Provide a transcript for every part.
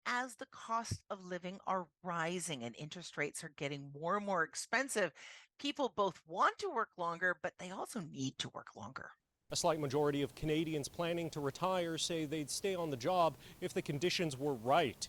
as the cost of living are rising and interest rates are getting more and more expensive, people both want to work longer, but they also need to work longer. A slight majority of Canadians planning to retire say they'd stay on the job if the conditions were right.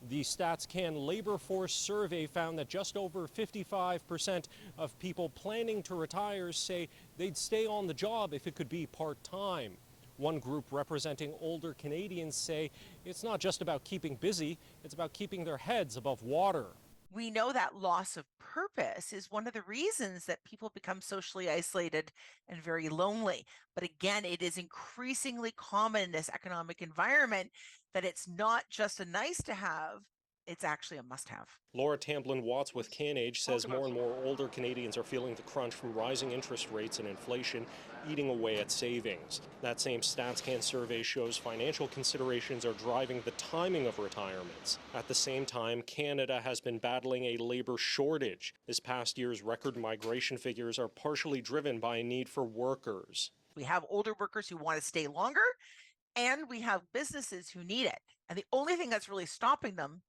The StatsCan labor force survey found that just over 55% of people planning to retire say they'd stay on the job if it could be part-time. One group representing older Canadians say it's not just about keeping busy, it's about keeping their heads above water. We know that loss of purpose is one of the reasons that people become socially isolated and very lonely. But again, it is increasingly common in this economic environment that it's not just a nice to have, it's actually a must have. Laura Tamblin-Watts with CanAge says more and more older Canadians are feeling the crunch from rising interest rates and inflation eating away at savings. That same StatsCan survey shows financial considerations are driving the timing of retirements. At the same time, Canada has been battling a labor shortage. This past year's record migration figures are partially driven by a need for workers. We have older workers who want to stay longer, and we have businesses who need it. And the only thing that's really stopping them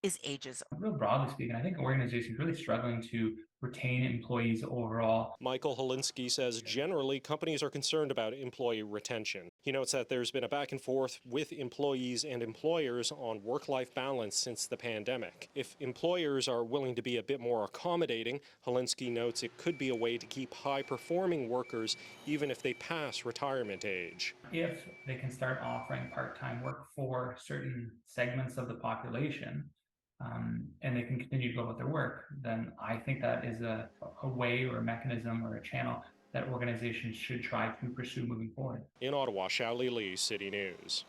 is ageism. Real broadly speaking, I think organizations are really struggling to retain employees overall. Michael Holinsky says generally companies are concerned about employee retention. He notes that there's been a back and forth with employees and employers on work-life balance since the pandemic. If employers are willing to be a bit more accommodating, Holinsky notes it could be a way to keep high-performing workers even if they pass retirement age. If they can start offering part-time work for certain segments of the population, and they can continue to go about their work, then I think that is a way or a mechanism or a channel that organizations should try to pursue moving forward. In Ottawa, Shally Lee, City News.